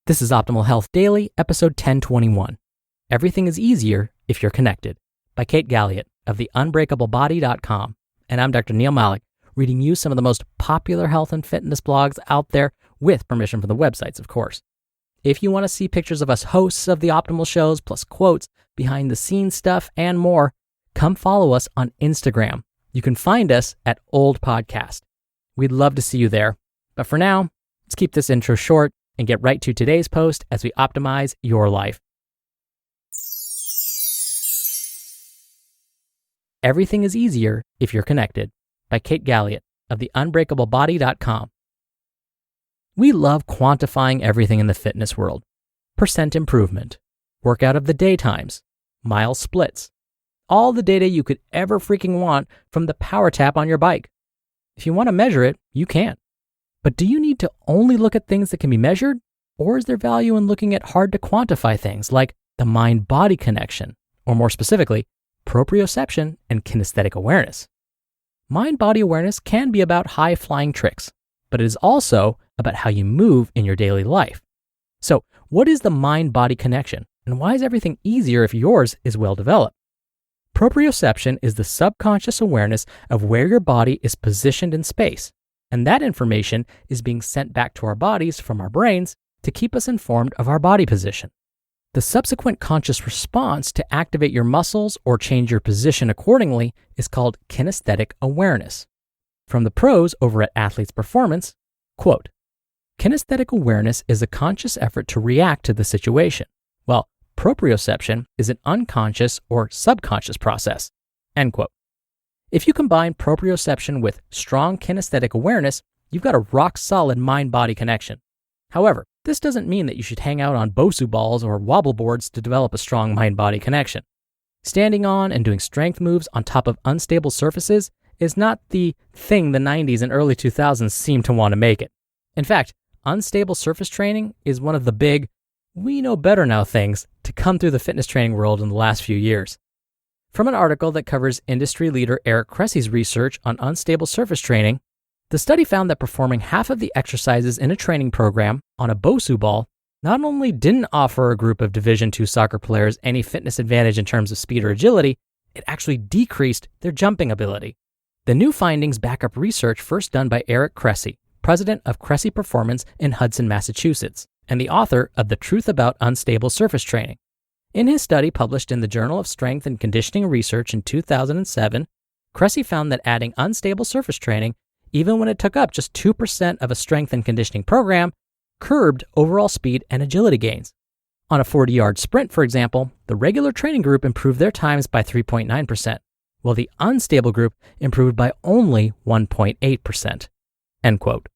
This is Optimal Health Daily, episode 1021. Everything is easier if you're connected, by Kate Galliett of the Unbreakablebody.com. And I'm Dr. Neil Malik, reading you some of the most popular health and fitness blogs out there, with permission from the websites, of course. If you want to see pictures of us hosts of the Optimal shows, plus quotes, behind the scenes stuff, and more, come follow us on Instagram. You can find us at Old Podcast. We'd love to see you there. But for now, let's keep this intro short and get right to today's post as we optimize your life. Everything is easier if you're connected, by Kate Galliett of the Unbreakablebody.com. We love quantifying everything in the fitness world. Percent improvement, workout of the day times, mile splits, all the data you could ever freaking want from the power tap on your bike. If you want to measure it, you can. But do you need to only look at things that can be measured? Or is there value in looking at hard to quantify things like the mind-body connection, or more specifically, proprioception and kinesthetic awareness? Mind-body awareness can be about high-flying tricks, but it is also about how you move in your daily life. So, what is the mind-body connection, and why is everything easier if yours is well developed? Proprioception is the subconscious awareness of where your body is positioned in space, and that information is being sent back to our bodies from our brains to keep us informed of our body position. The subsequent conscious response to activate your muscles or change your position accordingly is called kinesthetic awareness. From the pros over at Athletes Performance, quote, "Kinesthetic awareness is a conscious effort to react to the situation, while proprioception is an unconscious or subconscious process," end quote. If you combine proprioception with strong kinesthetic awareness, you've got a rock-solid mind-body connection. However, this doesn't mean that you should hang out on BOSU balls or wobble boards to develop a strong mind-body connection. Standing on and doing strength moves on top of unstable surfaces is not the thing the 90s and early 2000s seem to want to make it. In fact, unstable surface training is one of the big, we know better now things to come through the fitness training world in the last few years. From an article that covers industry leader Eric Cressy's research on unstable surface training, the study found that performing half of the exercises in a training program on a BOSU ball not only didn't offer a group of Division II soccer players any fitness advantage in terms of speed or agility, it actually decreased their jumping ability. The new findings back up research first done by Eric Cressy, president of Cressy Performance in Hudson, Massachusetts, and the author of The Truth About Unstable Surface Training. In his study published in the Journal of Strength and Conditioning Research in 2007, Cressy found that adding unstable surface training, even when it took up just 2% of a strength and conditioning program, curbed overall speed and agility gains. On a 40-yard sprint, for example, the regular training group improved their times by 3.9%, while the unstable group improved by only 1.8%, end quote.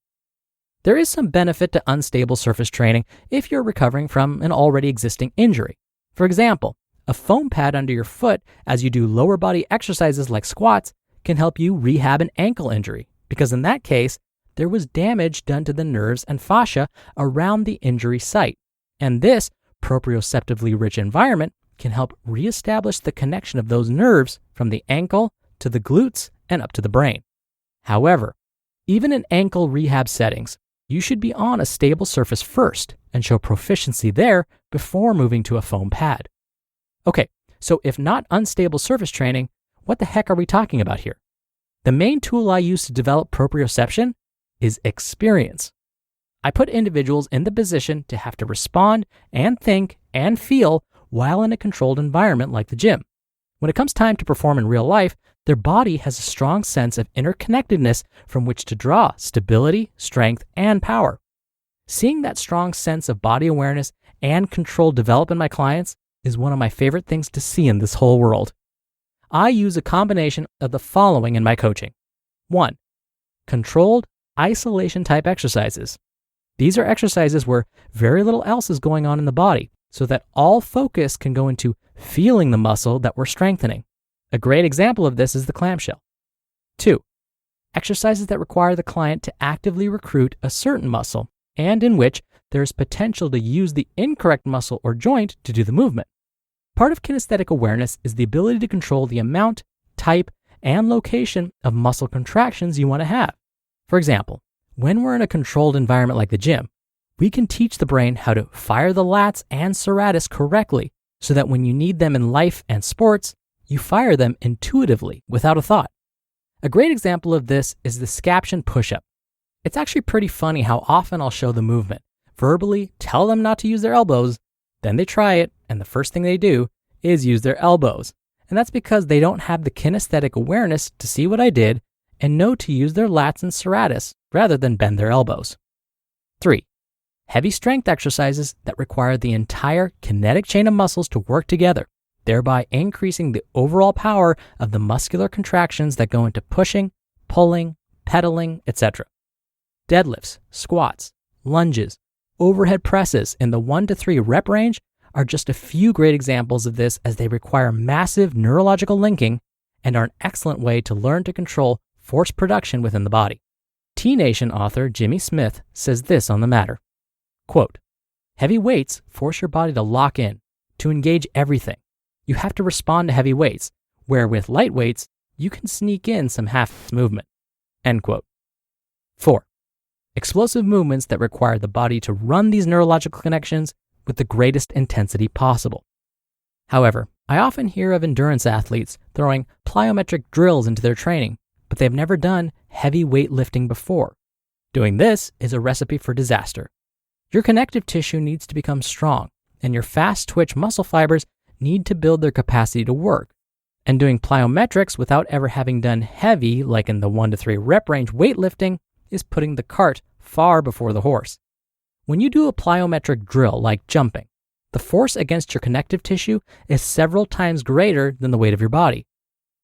There is some benefit to unstable surface training if you're recovering from an already existing injury. For example, a foam pad under your foot as you do lower body exercises like squats can help you rehab an ankle injury, because in that case, there was damage done to the nerves and fascia around the injury site. And this proprioceptively rich environment can help reestablish the connection of those nerves from the ankle to the glutes and up to the brain. However, even in ankle rehab settings, you should be on a stable surface first and show proficiency there before moving to a foam pad. Okay, so if not unstable surface training, what the heck are we talking about here? The main tool I use to develop proprioception is experience. I put individuals in the position to have to respond and think and feel while in a controlled environment like the gym. When it comes time to perform in real life, their body has a strong sense of interconnectedness from which to draw stability, strength, and power. Seeing that strong sense of body awareness and control develop in my clients is one of my favorite things to see in this whole world. I use a combination of the following in my coaching. 1. Controlled isolation type exercises. These are exercises where very little else is going on in the body, so that all focus can go into feeling the muscle that we're strengthening. A great example of this is the clamshell. 2. Exercises that require the client to actively recruit a certain muscle, and in which there is potential to use the incorrect muscle or joint to do the movement. Part of kinesthetic awareness is the ability to control the amount, type, and location of muscle contractions you want to have. For example, when we're in a controlled environment like the gym, we can teach the brain how to fire the lats and serratus correctly so that when you need them in life and sports, you fire them intuitively without a thought. A great example of this is the scaption push-up. It's actually pretty funny how often I'll show the movement, verbally tell them not to use their elbows, then they try it, and the first thing they do is use their elbows. And that's because they don't have the kinesthetic awareness to see what I did and know to use their lats and serratus rather than bend their elbows. 3. Heavy strength exercises that require the entire kinetic chain of muscles to work together, thereby increasing the overall power of the muscular contractions that go into pushing, pulling, pedaling, etc. Deadlifts, squats, lunges, overhead presses in the 1 to 3 rep range are just a few great examples of this, as they require massive neurological linking and are an excellent way to learn to control force production within the body. T-Nation author Jimmy Smith says this on the matter, quote, "Heavy weights force your body to lock in, to engage everything. You have to respond to heavy weights, where with light weights, you can sneak in some half movement." End quote. 4. Explosive movements that require the body to run these neurological connections with the greatest intensity possible. However, I often hear of endurance athletes throwing plyometric drills into their training, but they've never done heavy weightlifting before. Doing this is a recipe for disaster. Your connective tissue needs to become strong, and your fast twitch muscle fibers need to build their capacity to work. And doing plyometrics without ever having done heavy, like in the 1 to 3 rep range weightlifting, is putting the cart far before the horse. When you do a plyometric drill like jumping, the force against your connective tissue is several times greater than the weight of your body.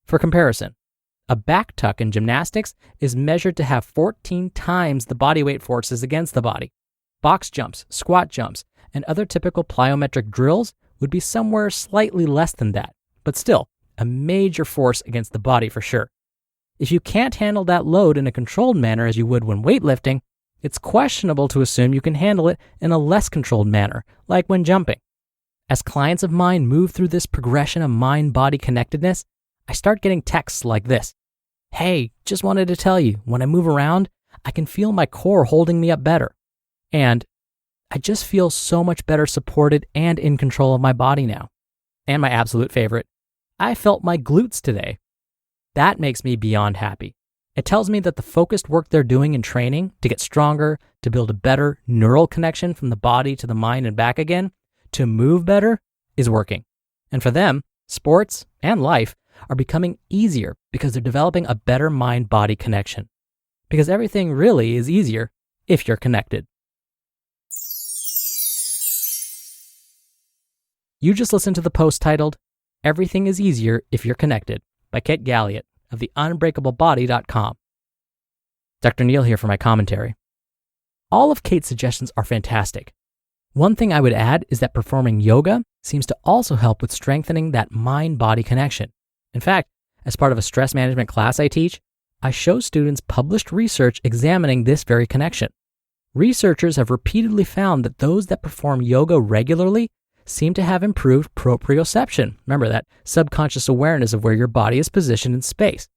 For comparison, a back tuck in gymnastics is measured to have 14 times the body weight forces against the body. Box jumps, squat jumps, and other typical plyometric drills would be somewhere slightly less than that, but still a major force against the body for sure. If you can't handle that load in a controlled manner as you would when weightlifting, it's questionable to assume you can handle it in a less controlled manner, like when jumping. As clients of mine move through this progression of mind-body connectedness, I start getting texts like this. "Hey, just wanted to tell you, when I move around, I can feel my core holding me up better. And I just feel so much better supported and in control of my body now." And my absolute favorite, "I felt my glutes today." That makes me beyond happy. It tells me that the focused work they're doing in training to get stronger, to build a better neural connection from the body to the mind and back again, to move better, is working. And for them, sports and life are becoming easier because they're developing a better mind-body connection. Because everything really is easier if you're connected. You just listened to the post titled, "Everything is Easier If You're Connected" by Kate Galliett of the Unbreakablebody.com. Dr. Neal here for my commentary. All of Kate's suggestions are fantastic. One thing I would add is that performing yoga seems to also help with strengthening that mind-body connection. In fact, as part of a stress management class I teach, I show students published research examining this very connection. Researchers have repeatedly found that those that perform yoga regularly seem to have improved proprioception. Remember that subconscious awareness of where your body is positioned in space.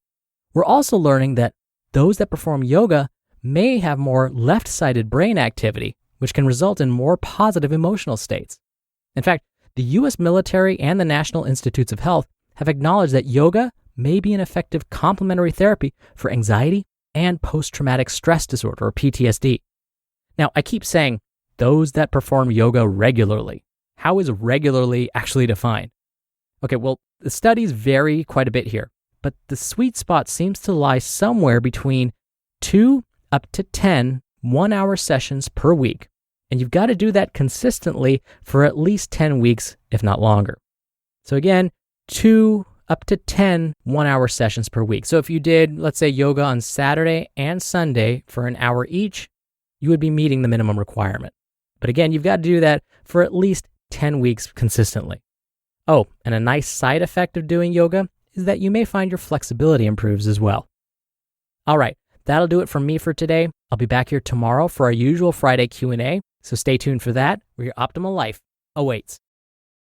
We're also learning that those that perform yoga may have more left-sided brain activity, which can result in more positive emotional states. In fact, the US military and the National Institutes of Health have acknowledged that yoga may be an effective complementary therapy for anxiety and post-traumatic stress disorder, or PTSD. Now, I keep saying those that perform yoga regularly. How is regularly actually defined? Okay, well, the studies vary quite a bit here, but the sweet spot seems to lie somewhere between 2 up to 10 one-hour sessions per week. And you've got to do that consistently for at least 10 weeks, if not longer. So again, 2 up to 10 one-hour sessions per week. So if you did, let's say, yoga on Saturday and Sunday for an hour each, you would be meeting the minimum requirement. But again, you've got to do that for at least 10 weeks consistently. Oh, and a nice side effect of doing yoga is that you may find your flexibility improves as well. All right, that'll do it from me for today. I'll be back here tomorrow for our usual Friday Q&A, so stay tuned for that, where your optimal life awaits.